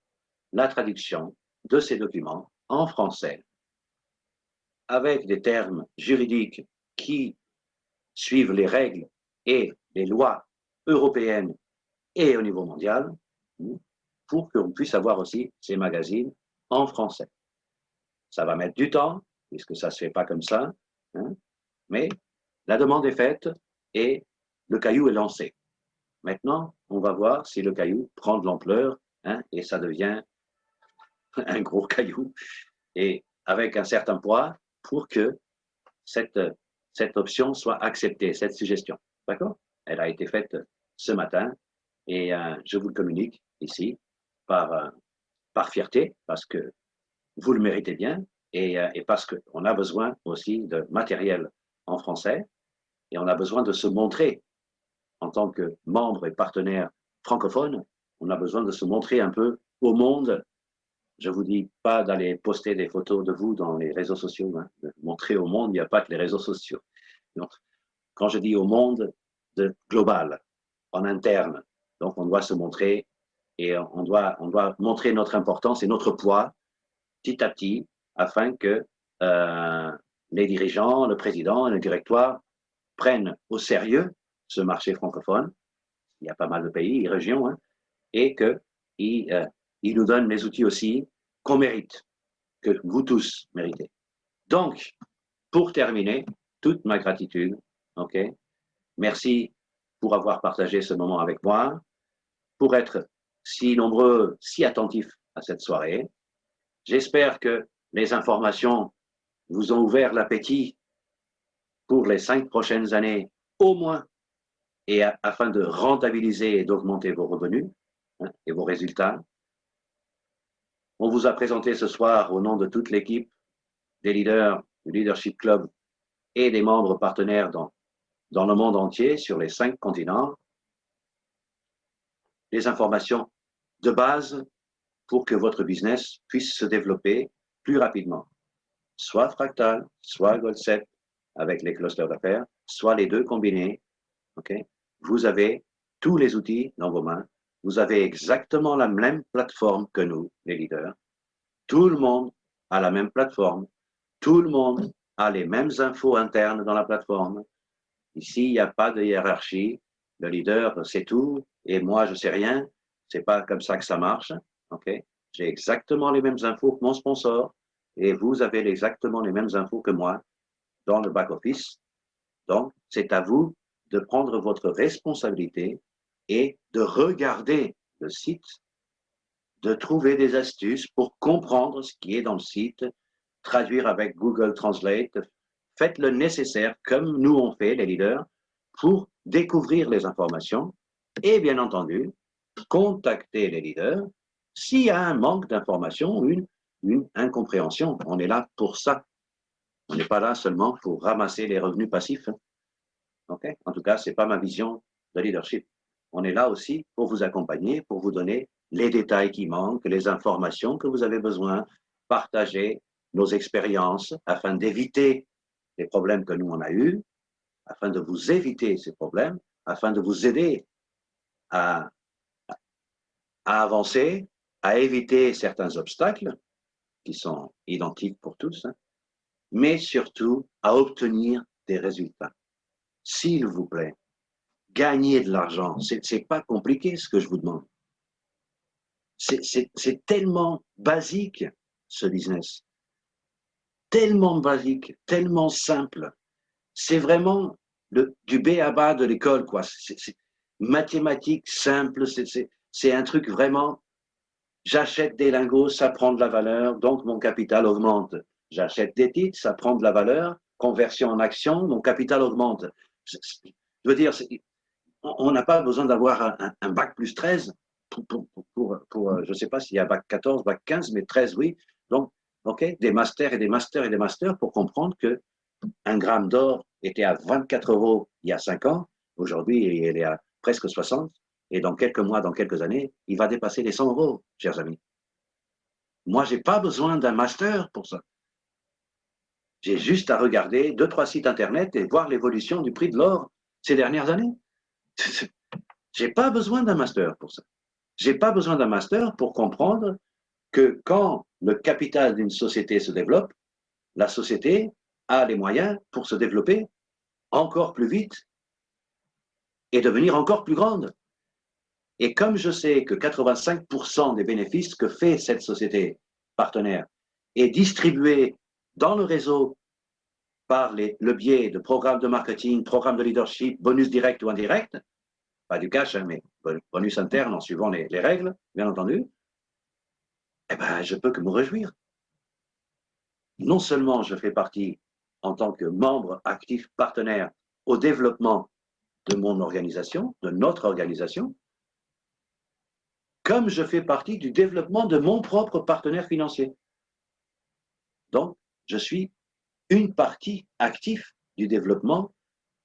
A: la traduction de ces documents en français avec des termes juridiques qui suivent les règles et les lois européennes et au niveau mondial pour qu'on puisse avoir aussi ces magazines en français. Ça va mettre du temps, puisque ça ne se fait pas comme ça, hein, mais la demande est faite et le caillou est lancé. Maintenant, on va voir si le caillou prend de l'ampleur, hein, et ça devient un gros caillou, et avec un certain poids pour que cette option soit acceptée, cette suggestion. D'accord? Elle a été faite ce matin et je vous le communique ici par fierté, parce que vous le méritez bien et parce qu'on a besoin aussi de matériel en français et on a besoin de se montrer en tant que membre et partenaire francophone. On a besoin de se montrer un peu au monde. Je ne vous dis pas d'aller poster des photos de vous dans les réseaux sociaux. Hein. De montrer au monde, il n'y a pas que les réseaux sociaux. Donc, quand je dis au monde, de global, en interne. Donc, on doit se montrer et on doit montrer notre importance et notre poids petit à petit afin que les dirigeants, le président et le directoire prennent au sérieux ce marché francophone. Il y a pas mal de pays et régions, hein, et qu'ils nous donnent les outils aussi qu'on mérite, que vous tous méritez. Donc, pour terminer, toute ma gratitude, ok, merci pour avoir partagé ce moment avec moi, pour être si nombreux, si attentifs à cette soirée. J'espère que les informations vous ont ouvert l'appétit pour les 5 prochaines années, au moins, et afin de rentabiliser et d'augmenter vos revenus, hein, et vos résultats. On vous a présenté ce soir, au nom de toute l'équipe, des leaders du Leadership Club et des membres partenaires dans le monde entier, sur les 5 continents, des informations de base pour que votre business puisse se développer plus rapidement. Soit Fractal, soit Goldset avec les clusters d'affaires, soit les deux combinés. Okay? Vous avez tous les outils dans vos mains. Vous avez exactement la même plateforme que nous, les leaders. Tout le monde a la même plateforme. Tout le monde a les mêmes infos internes dans la plateforme. Ici, il n'y a pas de hiérarchie. Le leader sait tout et moi, je ne sais rien. Ce n'est pas comme ça que ça marche. Okay? J'ai exactement les mêmes infos que mon sponsor et vous avez exactement les mêmes infos que moi dans le back-office. Donc, c'est à vous de prendre votre responsabilité et de regarder le site, de trouver des astuces pour comprendre ce qui est dans le site, traduire avec Google Translate. Faites le nécessaire, comme nous on fait, les leaders, pour découvrir les informations et, bien entendu, contacter les leaders s'il y a un manque d'information, une incompréhension. On est là pour ça. On n'est pas là seulement pour ramasser les revenus passifs. Okay? En tout cas, ce n'est pas ma vision de leadership. On est là aussi pour vous accompagner, pour vous donner les détails qui manquent, les informations que vous avez besoin, partager nos expériences afin d'éviter les problèmes que nous on a eus, afin de vous éviter ces problèmes, afin de vous aider à avancer, à éviter certains obstacles qui sont identiques pour tous, hein, mais surtout à obtenir des résultats. S'il vous plaît, gagnez de l'argent. C'est pas compliqué ce que je vous demande. C'est tellement basique, ce business. Tellement basique, tellement simple. C'est vraiment du B à bas de l'école, quoi. C'est mathématique simple. C'est un truc vraiment. J'achète des lingots, ça prend de la valeur, donc mon capital augmente. J'achète des titres, ça prend de la valeur. Conversion en action, mon capital augmente. Je veux dire, on n'a pas besoin d'avoir un bac plus 13 pour je ne sais pas s'il y a bac 14, bac 15, mais 13, oui. Donc, ok, des masters et des masters et des masters pour comprendre que un gramme d'or était à 24 € il y a 5 ans. Aujourd'hui, il est à presque 60. Et dans quelques mois, dans quelques années, il va dépasser les 100 €, chers amis. Moi, je n'ai pas besoin d'un master pour ça. J'ai juste à regarder 2-3 sites Internet et voir l'évolution du prix de l'or ces dernières années. Je n'ai pas besoin d'un master pour ça. Je n'ai pas besoin d'un master pour comprendre que quand le capital d'une société se développe, la société a les moyens pour se développer encore plus vite et devenir encore plus grande. Et comme je sais que 85% des bénéfices que fait cette société partenaire est distribué dans le réseau par le biais de programmes de marketing, programmes de leadership, bonus direct ou indirect, pas du cash, hein, mais bonus interne en suivant les règles, bien entendu, eh ben, je peux que me réjouir. Non seulement je fais partie en tant que membre actif partenaire au développement de mon organisation, de notre organisation, comme je fais partie du développement de mon propre partenaire financier. Donc, je suis une partie active du développement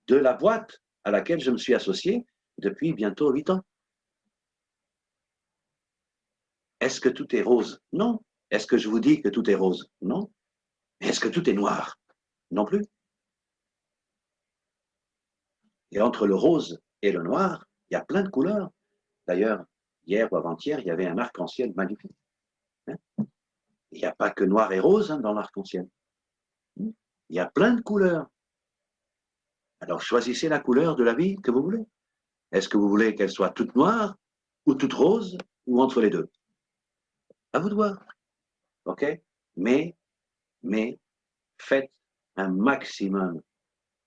A: de la boîte à laquelle je me suis associé depuis bientôt 8 ans. Est-ce que tout est rose? Non. Est-ce que je vous dis que tout est rose? Non. Est-ce que tout est noir? Non plus. Et entre le rose et le noir, il y a plein de couleurs. D'ailleurs, hier ou avant-hier, il y avait un arc-en-ciel magnifique. Hein? Il n'y a pas que noir et rose dans l'arc-en-ciel. Il y a plein de couleurs. Alors choisissez la couleur de la vie que vous voulez. Est-ce que vous voulez qu'elle soit toute noire ou toute rose ou entre les deux? À vous de voir. OK? Mais faites un maximum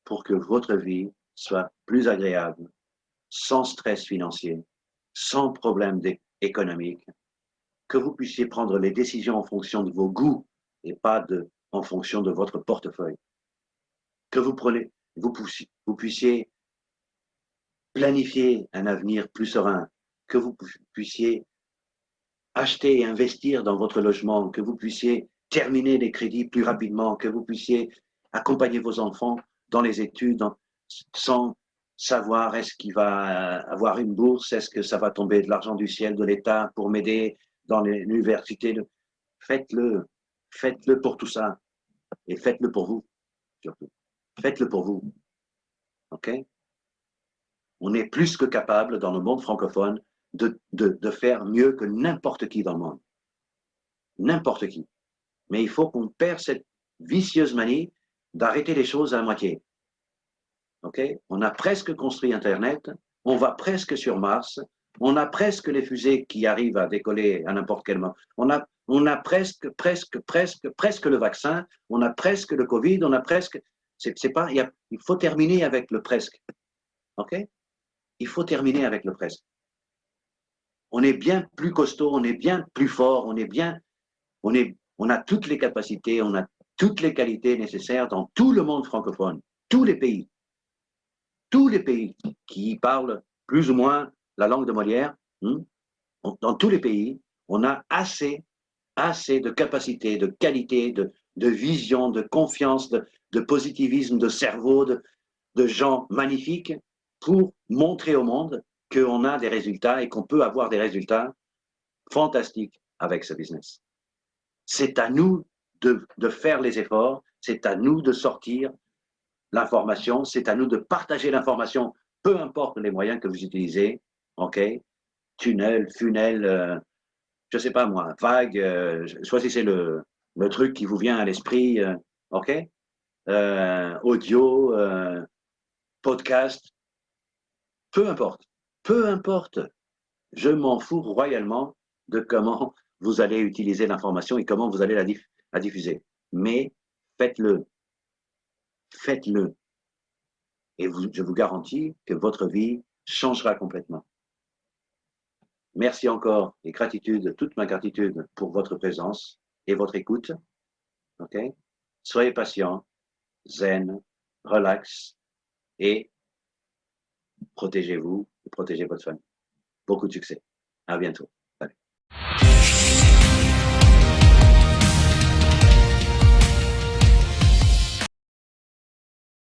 A: pour que votre vie soit plus agréable, sans stress financier, sans problème économique, que vous puissiez prendre les décisions en fonction de vos goûts et pas en fonction de votre portefeuille. Que vous puissiez planifier un avenir plus serein, que vous puissiez acheter et investir dans votre logement, que vous puissiez terminer les crédits plus rapidement, que vous puissiez accompagner vos enfants dans les études sans savoir est-ce qu'il va avoir une bourse, est-ce que ça va tomber de l'argent du ciel de l'État pour m'aider dans l'université. Faites-le, faites-le pour tout ça et faites-le pour vous, surtout. Faites-le pour vous, ok? On est plus que capable dans le monde francophone de faire mieux que n'importe qui dans le monde. N'importe qui. Mais il faut qu'on perde cette vicieuse manie d'arrêter les choses à moitié. Okay? On a presque construit Internet, on va presque sur Mars, on a presque les fusées qui arrivent à décoller à n'importe quel moment. On a presque le vaccin, on a presque le Covid, on a presque. C'est pas, il faut terminer avec le presque. OK? Il faut terminer avec le presque. On est bien plus costaud, on est bien plus fort, on a toutes les capacités, on a toutes les qualités nécessaires dans tout le monde francophone, tous les pays qui parlent plus ou moins la langue de Molière, dans tous les pays, on a assez de capacité, de qualité, de vision, de confiance, de positivisme, de cerveau, de gens magnifiques pour montrer au monde qu'on a des résultats et qu'on peut avoir des résultats fantastiques avec ce business. C'est à nous de faire les efforts, c'est à nous de sortir l'information, c'est à nous de partager l'information, peu importe les moyens que vous utilisez, OK? Tunnel, funnel, je ne sais pas moi, vague, choisissez le truc qui vous vient à l'esprit, OK? Audio, podcast, peu importe, je m'en fous royalement de comment vous allez utiliser l'information et comment vous allez la diffuser. Mais faites-le. Faites-le. Et je vous garantis que votre vie changera complètement. Merci encore et gratitude, toute ma gratitude pour votre présence et votre écoute. OK? Soyez patient, zen, relax et protégez-vous et protégez votre famille. Beaucoup de succès. À bientôt. Salut.